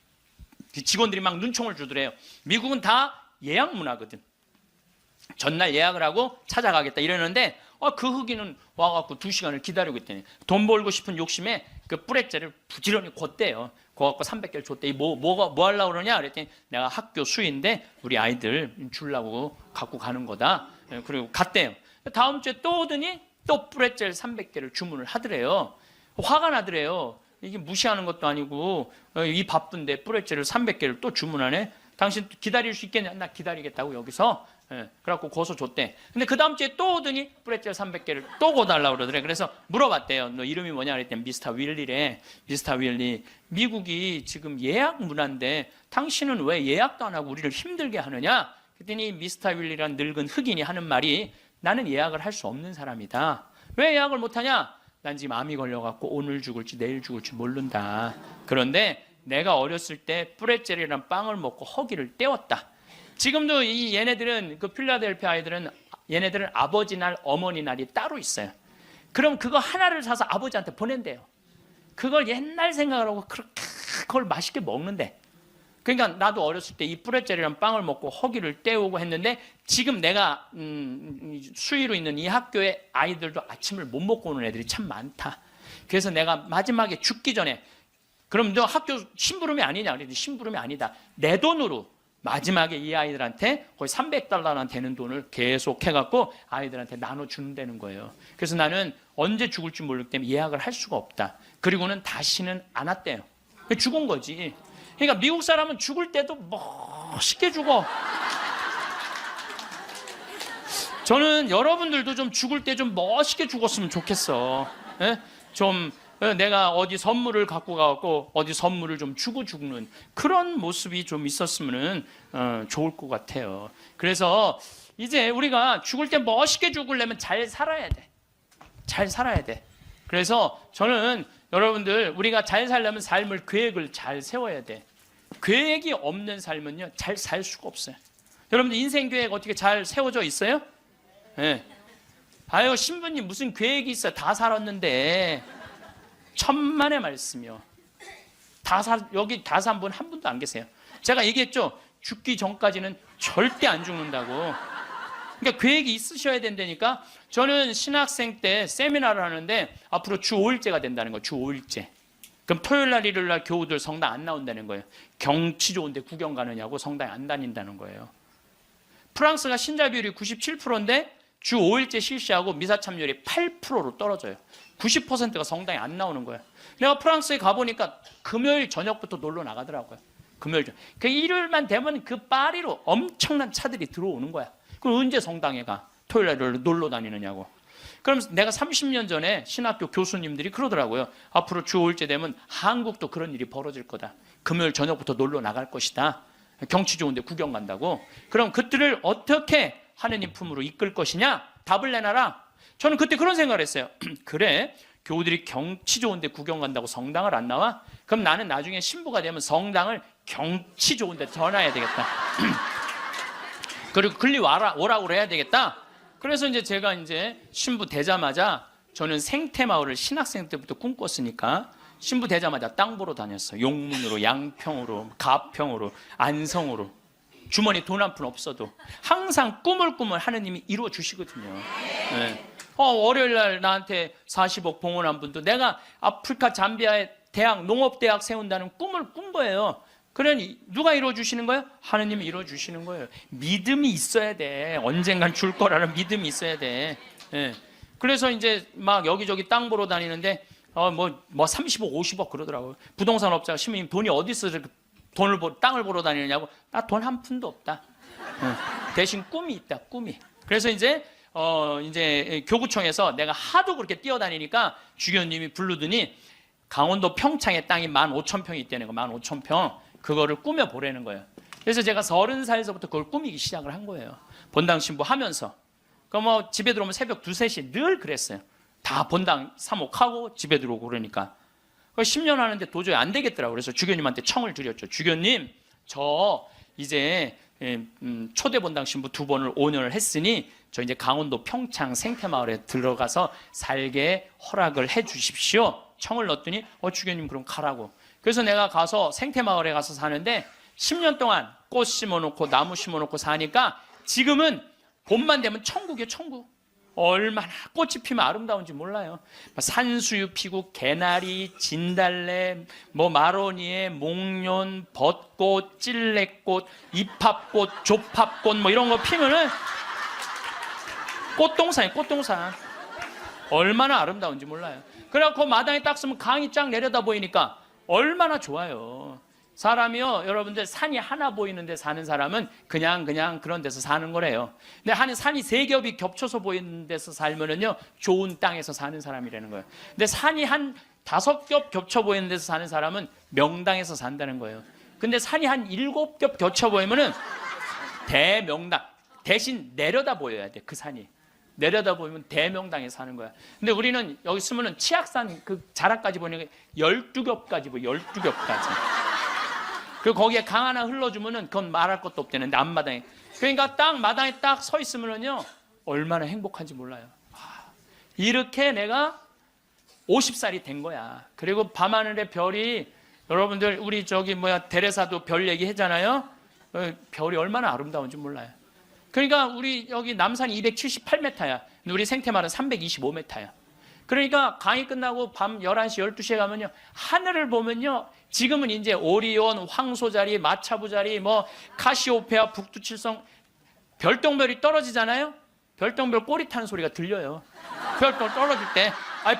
직원들이 막 눈총을 주더래요. 미국은 다 예약 문화거든. 전날 예약을 하고 찾아가겠다 이러는데 그 흑인은 와갖고 2시간을 기다리고 있더니 돈 벌고 싶은 욕심에 그 뿌레젤을 부지런히 걷대요. 그거갖고 300개를 줬대. 뭐 하려고 그러냐? 그랬더니 내가 학교 수인데 우리 아이들 주려고 갖고 가는 거다. 그리고 갔대요. 다음 주에 또 오더니 또 뿌레젤 300개를 주문을 하더래요. 화가 나더래요. 이게 무시하는 것도 아니고 이 바쁜데 뿌레젤을 300개를 또 주문하네. 당신 기다릴 수 있겠냐? 나 기다리겠다고 여기서. 그래갖고 고소 줬대. 근데 그 다음 주에 또 오더니 뿌레젤 300개를 또 고달라고 그러더래. 그래서 물어봤대요. 너 이름이 뭐냐? 그랬더니 미스터 윌리래. 미스터 윌리. 미국이 지금 예약 문화인데 당신은 왜 예약도 안 하고 우리를 힘들게 하느냐? 그랬더니 미스터 윌리란 늙은 흑인이 하는 말이 나는 예약을 할 수 없는 사람이다. 왜 예약을 못하냐? 난 지금 암이 걸려갖고 오늘 죽을지 내일 죽을지 모른다. 그런데 내가 어렸을 때 뿌레젤이란 빵을 먹고 허기를 때웠다. 지금도 이 얘네들은 그 필라델피아 아이들은 얘네들은 아버지 날, 어머니 날이 따로 있어요. 그럼 그거 하나를 사서 아버지한테 보낸대요. 그걸 옛날 생각을 하고 그걸 맛있게 먹는데. 그러니까 나도 어렸을 때 이 뿌레젤이란 빵을 먹고 허기를 때우고 했는데 지금 내가 수의로 있는 이 학교에 아이들도 아침을 못 먹고 오는 애들이 참 많다. 그래서 내가 마지막에 죽기 전에 그럼 너 학교 심부름이 아니냐? 그랬더니 심부름이 아니다. 내 돈으로 마지막에 이 아이들한테 거의 $300나 되는 돈을 계속 해갖고 아이들한테 나눠주는다는 거예요. 그래서 나는 언제 죽을지 모르기 때문에 예약을 할 수가 없다. 그리고는 다시는 안 왔대요. 죽은 거지. 그러니까 미국 사람은 죽을 때도 멋있게 죽어. 저는 여러분들도 좀 죽을 때 좀 멋있게 죽었으면 좋겠어. 좀 내가 어디 선물을 갖고 가고 어디 선물을 좀 주고 죽는 그런 모습이 좀 있었으면 좋을 것 같아요. 그래서 이제 우리가 죽을 때 멋있게 죽으려면 잘 살아야 돼. 잘 살아야 돼. 그래서 저는 여러분들 우리가 잘 살려면 삶을 계획을 잘 세워야 돼. 계획이 없는 삶은요 잘 살 수가 없어요. 여러분들 인생 계획 어떻게 잘 세워져 있어요? 네. 아유 신부님 무슨 계획이 있어? 다 살았는데. 천만의 말씀이요. 여기 다 산 분 한 분도 안 계세요. 제가 얘기했죠. 죽기 전까지는 절대 안 죽는다고. 그러니까 계획이 있으셔야 된다니까. 저는 신학생 때 세미나를 하는데 앞으로 주 5일제가 된다는 거예요. 주 5일제. 그럼 토요일 날 일요일 날 교우들 성당 안 나온다는 거예요. 경치 좋은데 구경 가느냐고 성당에 안 다닌다는 거예요. 프랑스가 신자 비율이 97%인데 주 5일제 실시하고 미사 참여율이 8%로 떨어져요. 90%가 성당에 안 나오는 거예요. 내가 프랑스에 가보니까 금요일 저녁부터 놀러 나가더라고요. 금요일 저녁. 그 일요일만 되면 그 파리로 엄청난 차들이 들어오는 거야. 그럼 언제 성당에 가? 토요일 날 놀러 다니느냐고. 그럼 내가 30년 전에 신학교 교수님들이 그러더라고요. 앞으로 주 5일째 되면 한국도 그런 일이 벌어질 거다. 금요일 저녁부터 놀러 나갈 것이다. 경치 좋은데 구경 간다고. 그럼 그들을 어떻게 하느님 품으로 이끌 것이냐? 답을 내놔라. 저는 그때 그런 생각을 했어요. 그래, 교우들이 경치 좋은데 구경 간다고 성당을 안 나와? 그럼 나는 나중에 신부가 되면 성당을 경치 좋은데 전화해야 되겠다. 그리고 글리 오라고 해야 되겠다. 그래서 이제 제가 이제 신부 되자마자, 저는 생태마을을 신학생 때부터 꿈꿨으니까 신부 되자마자 땅 보러 다녔어요. 용문으로, 양평으로, 가평으로, 안성으로. 주머니 돈 한 푼 없어도 항상 꿈을 하느님이 이루어 주시거든요. 네. 월요일 날 나한테 40억 봉헌한 분도 내가 아프리카 잠비아에 대학, 농업대학 세운다는 꿈을 꾼 거예요. 그러니 누가 이루어 주시는 거예요? 하느님이 이루어 주시는 거예요. 믿음이 있어야 돼. 언젠간 줄 거라는 믿음이 있어야 돼. 네. 그래서 이제 막 여기저기 땅 보러 다니는데 뭐 30억, 50억 그러더라고요. 부동산 업자가 신부님 돈이 어디 있어서 땅을 보러 다니느냐고. 나 돈 한 푼도 없다. 대신 꿈이 있다, 꿈이. 그래서 이제 교구청에서 내가 하도 그렇게 뛰어다니니까 주교님이 부르더니 강원도 평창에 땅이 15,000평이 있다는 거, 15,000평. 그거를 꾸며보라는 거예요. 그래서 제가 30살에서부터 그걸 꾸미기 시작을 한 거예요. 본당 신부 하면서. 뭐 집에 들어오면 새벽 2, 3시 늘 그랬어요. 다 본당 사목하고 집에 들어오고 그러니까. 10년 하는데 도저히 안 되겠더라고요. 그래서 주교님한테 청을 드렸죠. 주교님, 저 이제 초대 본당 신부 2번을 5년을 했으니 저 이제 강원도 평창 생태마을에 들어가서 살게 허락을 해 주십시오. 청을 넣었더니 주교님 그럼 가라고. 그래서 내가 가서 생태마을에 가서 사는데 10년 동안 꽃 심어놓고 나무 심어놓고 사니까 지금은 봄만 되면 천국이에요, 천국. 얼마나 꽃이 피면 아름다운지 몰라요. 산수유 피고 개나리, 진달래, 뭐 마로니에, 목련, 벚꽃, 찔레꽃, 이팝꽃, 조팝꽃 뭐 이런 거 피면은 꽃동산이에요, 꽃동산. 얼마나 아름다운지 몰라요. 그래갖고 마당에 딱 서면 강이 쫙 내려다 보이니까 얼마나 좋아요. 사람이요, 여러분들 산이 하나 보이는 데 사는 사람은 그냥 그런 데서 사는 거래요. 근데 산이 3겹이 겹쳐서 보이는 데서 살면은요, 좋은 땅에서 사는 사람이라는 거예요. 근데 산이 한 5겹 겹쳐 보이는 데서 사는 사람은 명당에서 산다는 거예요. 근데 산이 한 7겹 겹쳐 보이면은 대명당. 대신 내려다 보여야 돼, 그 산이. 내려다 보면 대명당에 사는 거야. 근데 우리는 여기 쓰면은 치악산 그 자락까지 보니까 12겹까지 보여, 12겹까지. 그리고 거기에 강 하나 흘러주면은 그건 말할 것도 없대는데 앞마당에. 그러니까 딱 마당에 딱 서 있으면은요, 얼마나 행복한지 몰라요. 이렇게 내가 50살이 된 거야. 그리고 밤하늘의 별이, 여러분들 우리 데레사도 별 얘기 했잖아요. 별이 얼마나 아름다운지 몰라요. 그러니까 우리 여기 남산이 278m야. 근데 우리 생태마을은 325m야. 그러니까 강의 끝나고 밤 11시, 12시에 가면요, 하늘을 보면요, 지금은 이제 오리온, 황소자리, 마차부자리, 뭐 카시오페아, 북두칠성, 별똥별이 떨어지잖아요. 별똥별 꼬리 타는 소리가 들려요. 별똥 떨어질 때,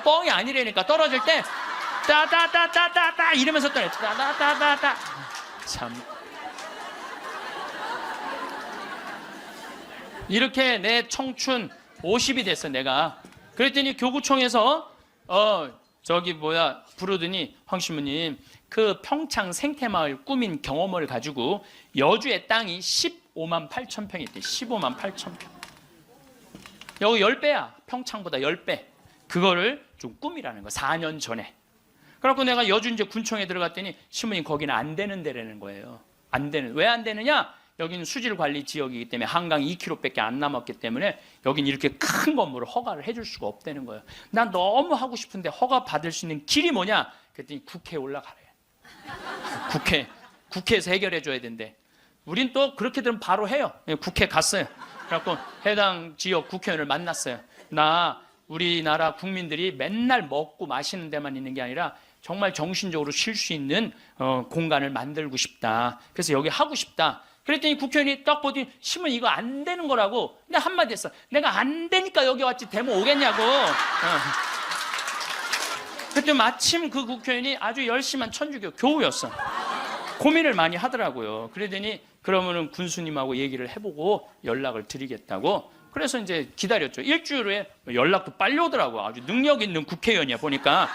뻥이 아니라니까. 떨어질 때 따다다다다다 이러면서 떨어요. 따다다다다. 참. 이렇게 내 청춘 50이 됐어, 내가. 그랬더니 교구청에서 부르더니 황 신부님, 그 평창 생태마을 꾸민 경험을 가지고 여주의 땅이 15만 8천 평이 있대. 15만 8천 평. 여기 10배야. 평창보다 10배. 그거를 좀 꾸미라는 거. 4년 전에. 그래갖고 내가 여주 이제 군청에 들어갔더니 신부님 거기는 안 되는 데라는 거예요. 안 되는. 왜 안 되느냐? 여기는 수질관리 지역이기 때문에 한강 2km밖에 안 남았기 때문에 여기는 이렇게 큰 건물을 허가를 해줄 수가 없다는 거예요. 난 너무 하고 싶은데 허가 받을 수 있는 길이 뭐냐? 그랬더니 국회에 올라가래. 국회에서 해결해 줘야 된대. 우린 또 그렇게 되면 바로 해요. 국회 갔어요. 그래갖고 해당 지역 국회의원을 만났어요. 나 우리나라 국민들이 맨날 먹고 마시는 데만 있는 게 아니라 정말 정신적으로 쉴 수 있는 공간을 만들고 싶다. 그래서 여기 하고 싶다. 그랬더니 국회의원이 딱 보더니 신문 이거 안 되는 거라고. 근데 한마디 했어. 내가 안 되니까 여기 왔지 되면 오겠냐고. 그때 마침 그 국회의원이 아주 열심한 천주교 교우였어. 고민을 많이 하더라고요. 그러더니 그러면은 군수님하고 얘기를 해보고 연락을 드리겠다고. 그래서 이제 기다렸죠. 일주일 후에 연락도 빨리 오더라고. 아주 능력 있는 국회의원이야 보니까.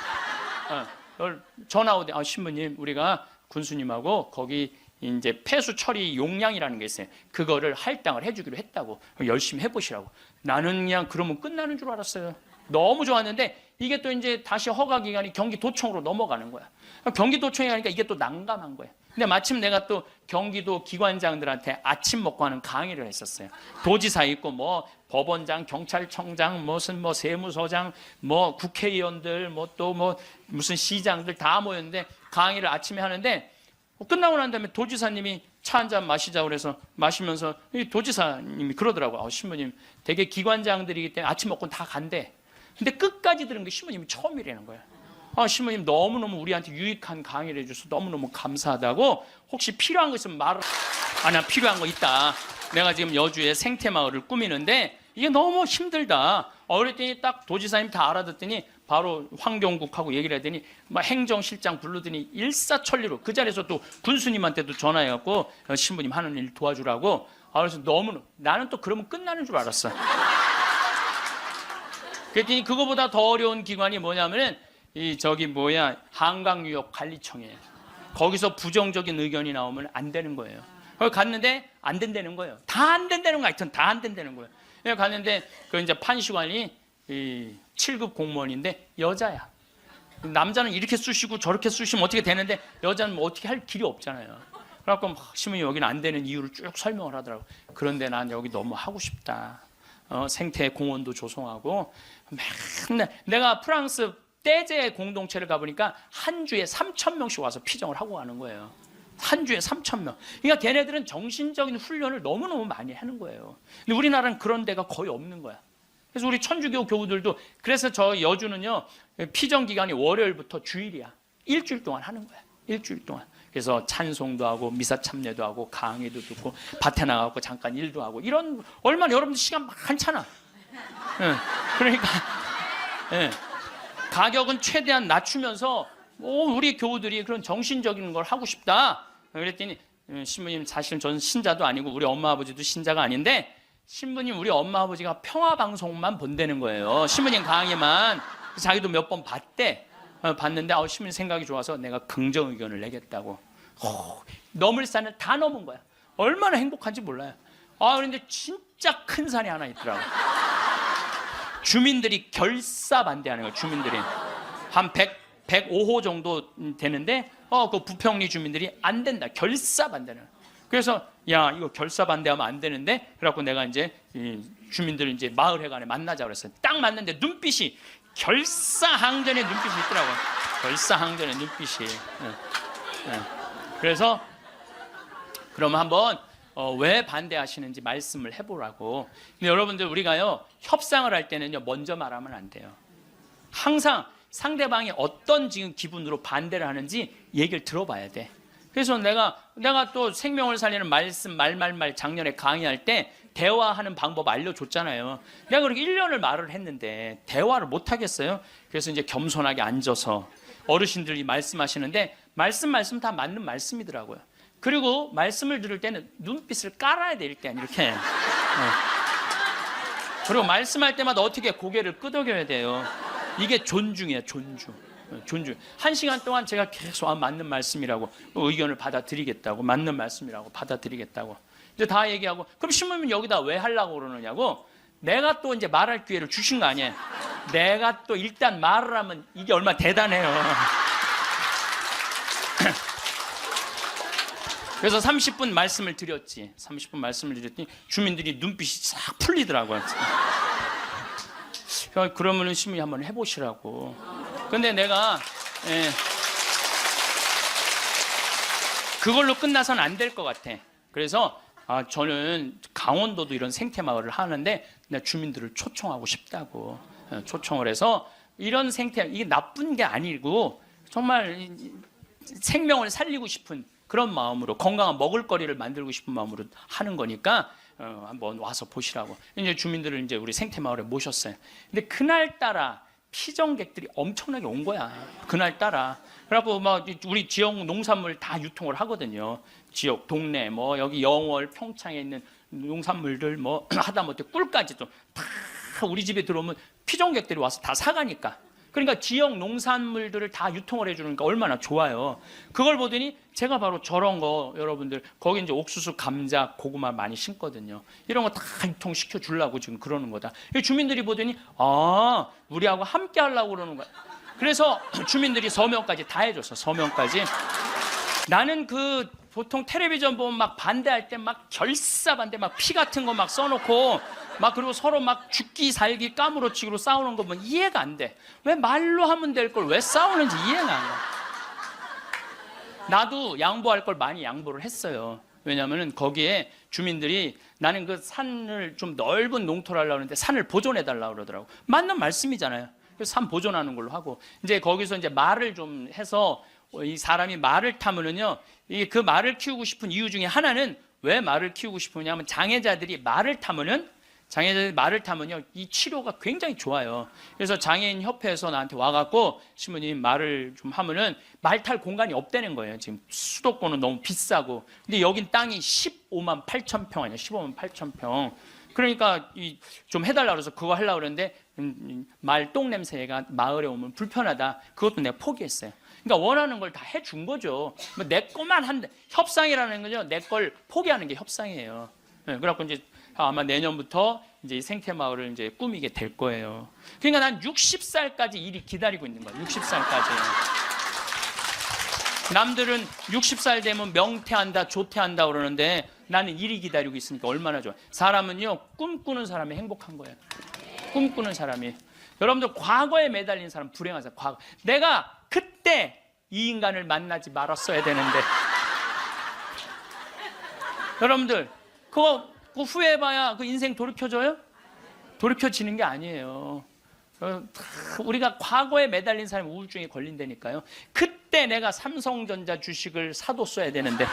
전화 오대. 신부님, 우리가 군수님하고 거기 이제 폐수 처리 용량이라는 게 있어요. 그거를 할당을 해주기로 했다고. 열심히 해보시라고. 나는 그냥 그러면 끝나는 줄 알았어요. 너무 좋았는데 이게 또 이제 다시 허가 기간이 경기도청으로 넘어가는 거야. 경기도청에 가니까 이게 또 난감한 거야. 근데 마침 내가 또 경기도 기관장들한테 아침 먹고 하는 강의를 했었어요. 도지사 있고 뭐 법원장, 경찰청장, 무슨 뭐 세무서장, 뭐 국회의원들, 뭐 또 뭐 무슨 시장들 다 모였는데 강의를 아침에 하는데 끝나고 난 다음에 도지사님이 차 한 잔 마시자고 그래서 마시면서 이 도지사님이 그러더라고. 신부님, 되게 기관장들이기 때문에 아침 먹고 다 간대. 근데 끝까지 들은 게 신부님이 처음이라는 거야. 신부님 너무너무 우리한테 유익한 강의를 해줘서 너무너무 감사하다고. 혹시 필요한 거 있으면 말을. 나 필요한 거 있다. 내가 지금 여주에 생태마을을 꾸미는데 이게 너무 힘들다. 그랬더니 딱 도지사님 다 알아듣더니 바로 환경국하고 얘기를 하더니 막 행정실장 부르더니 일사천리로 그 자리에서 또 군수님한테도 전화해갖고 신부님 하는 일 도와주라고. 그래서 너무 나는 또 그러면 끝나는 줄 알았어. 그랬더니 그거보다 더 어려운 기관이 뭐냐면은 한강유역관리청이에요. 거기서 부정적인 의견이 나오면 안 되는 거예요. 거기 갔는데 안 된다는 거예요. 다 안 된다는 거 하여튼 다 안 된다는 거예요. 갔는데 그 이제 판시관이 7급 공무원인데 여자야. 남자는 이렇게 쑤시고 저렇게 쑤시면 어떻게 되는데 여자는 뭐 어떻게 할 길이 없잖아요. 그래갖고 신부님 여기는 안 되는 이유를 쭉 설명을 하더라고. 그런데 난 여기 너무 하고 싶다. 생태 공원도 조성하고 맨날 내가 프랑스 떼제 공동체를 가보니까 한 주에 3,000명씩 와서 피정을 하고 가는 거예요. 한 주에 3,000명. 그러니까 걔네들은 정신적인 훈련을 너무너무 많이 하는 거예요. 근데 우리나라는 그런 데가 거의 없는 거야. 그래서 우리 천주교 교우들도 그래서 저 여주는요 피정 기간이 월요일부터 주일이야. 일주일 동안 하는 거야. 일주일 동안. 그래서 찬송도 하고 미사 참례도 하고 강의도 듣고 밭에 나가고 잠깐 일도 하고 이런 얼마나 여러분들 시간 많잖아. 그러니까 가격은 최대한 낮추면서 우리 교우들이 그런 정신적인 걸 하고 싶다. 그랬더니 신부님 사실은 저는 신자도 아니고 우리 엄마 아버지도 신자가 아닌데 신부님 우리 엄마 아버지가 평화방송만 본다는 거예요. 신부님 강의만. 자기도 몇 번 봤대. 봤는데 신부님 생각이 좋아서 내가 긍정 의견을 내겠다고. 넘을 산을 다 넘은 거야. 얼마나 행복한지 몰라요. 그런데 진짜 큰 산이 하나 있더라고. 주민들이 결사 반대하는 거예요. 주민들이 한 105호 정도 되는데 그 부평리 주민들이 안 된다. 결사 반대는. 그래서 야 이거 결사 반대하면 안 되는데 그래갖고 내가 이제 주민들 이제 마을회관에 만나자 그랬어요. 딱 만났는데 눈빛이 결사항전의 눈빛이 있더라고요. 결사항전의 눈빛이. 그래서 그러면 한번 왜 반대하시는지 말씀을 해보라고. 근데 여러분들 우리가요 협상을 할 때는요 먼저 말하면 안 돼요. 항상 상대방이 어떤 지금 기분으로 반대를 하는지 얘기를 들어봐야 돼. 그래서 내가 또 생명을 살리는 말씀 말 작년에 강의할 때 대화하는 방법 알려줬잖아요. 내가 그렇게 1년을 말을 했는데 대화를 못 하겠어요. 그래서 이제 겸손하게 앉아서 어르신들이 말씀하시는데 말씀 다 맞는 말씀이더라고요. 그리고 말씀을 들을 때는 눈빛을 깔아야 돼. 일단 이렇게. 그리고 말씀할 때마다 어떻게 고개를 끄덕여야 돼요. 이게 존중이에요. 존중. 1시간 동안 제가 계속 맞는 말씀이라고 의견을 받아들이겠다고 맞는 말씀이라고 받아들이겠다고 이제 다 얘기하고 그럼 신부님 여기다 왜 하려고 그러느냐고 내가 또 이제 말할 기회를 주신 거 아니에요. 내가 또 일단 말을 하면 이게 얼마나 대단해요. 그래서 30분 말씀을 드렸지. 30분 말씀을 드렸더니 주민들이 눈빛이 싹 풀리더라고요. 그러면은 신부님 한번 해보시라고. 근데 내가 그걸로 끝나서는 안 될 것 같아. 그래서 저는 강원도도 이런 생태마을을 하는데 내가 주민들을 초청하고 싶다고 초청을 해서 이런 생태 이게 나쁜 게 아니고 정말 생명을 살리고 싶은 그런 마음으로 건강한 먹을거리를 만들고 싶은 마음으로 하는 거니까 한번 와서 보시라고. 이제 주민들을 이제 우리 생태마을에 모셨어요. 근데 그날따라 피정객들이 엄청나게 온 거야. 그날따라. 그래갖고 막 우리 지역 농산물 다 유통을 하거든요. 지역 동네 뭐 여기 영월 평창에 있는 농산물들 뭐 하다못해 꿀까지도 다 우리 집에 들어오면 피정객들이 와서 다 사가니까. 그러니까 지역 농산물들을 다 유통을 해주니까 얼마나 좋아요. 그걸 보더니 제가 바로 저런 거 여러분들 거기 이제 옥수수, 감자, 고구마 많이 심거든요. 이런 거 다 유통시켜 주려고 지금 그러는 거다. 주민들이 보더니 우리하고 함께 하려고 그러는 거야. 그래서 주민들이 서명까지 다 해줬어. 서명까지. 나는 그 보통 텔레비전 보면 막 반대할 때 막 결사 반대 막 피 같은 거 막 써놓고 막 그리고 서로 막 죽기 살기 까무러치기로 싸우는 거 보면 이해가 안 돼. 왜 말로 하면 될 걸 왜 싸우는지 이해가 안 가. 나도 양보할 걸 많이 양보를 했어요. 왜냐하면 거기에 주민들이 나는 그 산을 좀 넓은 농토를 하려고 하는데 산을 보존해달라고 그러더라고. 맞는 말씀이잖아요. 그래서 산 보존하는 걸로 하고 이제 거기서 이제 말을 좀 해서 이 사람이 말을 타면은요, 그 말을 키우고 싶은 이유 중에 하나는 왜 말을 키우고 싶으냐면 장애자들이 말을 타면은 이 치료가 굉장히 좋아요. 그래서 장애인 협회에서 나한테 와갖고 신부님 말을 좀 하면은 말 탈 공간이 없다는 거예요. 지금 수도권은 너무 비싸고 근데 여긴 땅이 15만 8천 평 아니야. 15만 8천 평. 그러니까 좀 해달라고 해서 그거 하려고 그랬는데 말 똥 냄새가 마을에 오면 불편하다. 그것도 내가 포기했어요. 그러니까 원하는 걸 다 해준 거죠. 내 것만 한데 협상이라는 거죠. 내 걸 포기하는 게 협상이에요. 네, 그래갖고 이제 아마 내년부터 이제 생태마을을 이제 꾸미게 될 거예요. 그러니까 난 60살까지 일이 기다리고 있는 거예요. 60살까지. 남들은 60살 되면 명퇴한다, 조퇴한다 그러는데 나는 일이 기다리고 있으니까 얼마나 좋아. 사람은요, 꿈꾸는 사람이 행복한 거예요. 꿈꾸는 사람이. 여러분들 과거에 매달린 사람 불행하세요. 과거. 내가 그때 이 인간을 만나지 말았어야 되는데. 여러분들 그거 후회해봐야 그 인생 돌이켜져요? 돌이켜지는 게 아니에요. 우리가 과거에 매달린 사람이 우울증에 걸린다니까요. 그때 내가 삼성전자 주식을 사뒀어야 되는데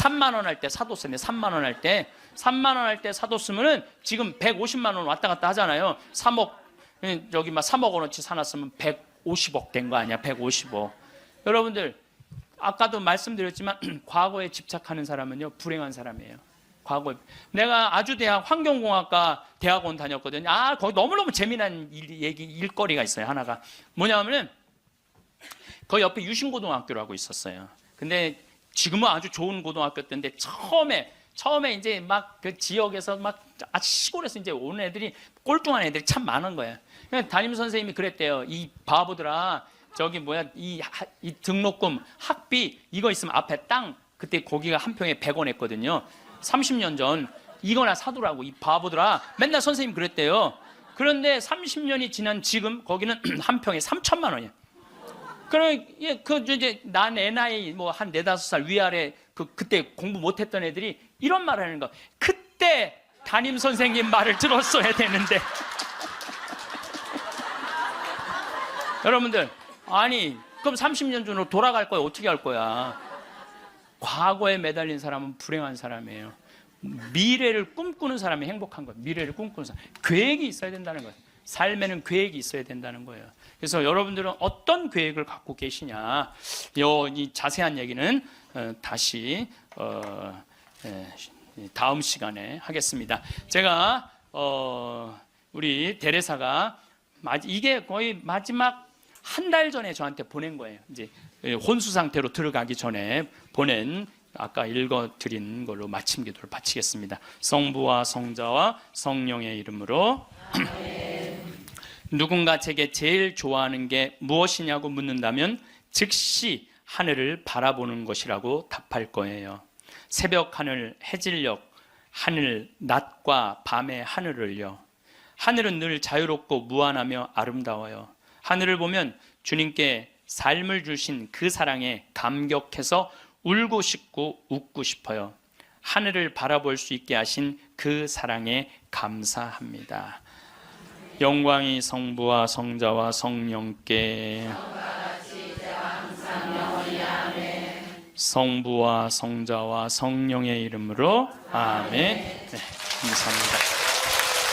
3만 원 할 때 사뒀었네. 3만 원 할 때 3만 원 할 때 사뒀으면은 지금 150만 원 왔다 갔다 하잖아요. 3억 여기 막 3억 원어치 사놨으면 150억 된 거 아니야. 150억. 여러분들 아까도 말씀드렸지만 과거에 집착하는 사람은요 불행한 사람이에요. 과거에 내가 아주대학 환경공학과 대학원 다녔거든요. 거기 너무너무 재미난 일거리가 있어요. 하나가 뭐냐면은 거기 옆에 유신고등학교라고 있었어요. 근데 지금은 아주 좋은 고등학교 때인데 처음에 이제 막 그 지역에서 막 시골에서 이제 온 애들이 꼴뚱한 애들이 참 많은 거예요. 담임 선생님이 그랬대요. 이 바보들아, 저기 뭐야 이 등록금 학비 이거 있으면 앞에 땅 그때 거기가 한 평에 100원 했거든요. 30년 전 이거나 사두라고 이 바보들아. 맨날 선생님 그랬대요. 그런데 30년이 지난 지금 거기는 한 평에 3천만 원이야. 그럼 그 이제 난 애 나이 뭐 한 4-5살 위아래 그때 공부 못했던 애들이 이런 말을 하는 거. 그때 담임 선생님 말을 들었어야 되는데. 여러분들 아니 그럼 30년 전으로 돌아갈 거야. 어떻게 할 거야? 과거에 매달린 사람은 불행한 사람이에요. 미래를 꿈꾸는 사람이 행복한 거예요. 미래를 꿈꾸는 사람. 계획이 있어야 된다는 거예요. 삶에는 계획이 있어야 된다는 거예요. 그래서 여러분들은 어떤 계획을 갖고 계시냐, 이 자세한 얘기는 다시 다음 시간에 하겠습니다. 제가 우리 대레사가 이게 거의 마지막 한 달 전에 저한테 보낸 거예요. 이제 혼수 상태로 들어가기 전에 보낸 아까 읽어드린 걸로 마침 기도를 바치겠습니다. 성부와 성자와 성령의 이름으로. 누군가 제게 제일 좋아하는 게 무엇이냐고 묻는다면 즉시 하늘을 바라보는 것이라고 답할 거예요. 새벽 하늘, 해질녘 하늘, 낮과 밤의 하늘을요. 하늘은 늘 자유롭고 무한하며 아름다워요. 하늘을 보면 주님께 삶을 주신 그 사랑에 감격해서 울고 싶고 웃고 싶어요. 하늘을 바라볼 수 있게 하신 그 사랑에 감사합니다. 영광이 성부와 성자와 성령께 성부와 성자와 성령의 이름으로 아멘. 네, 감사합니다.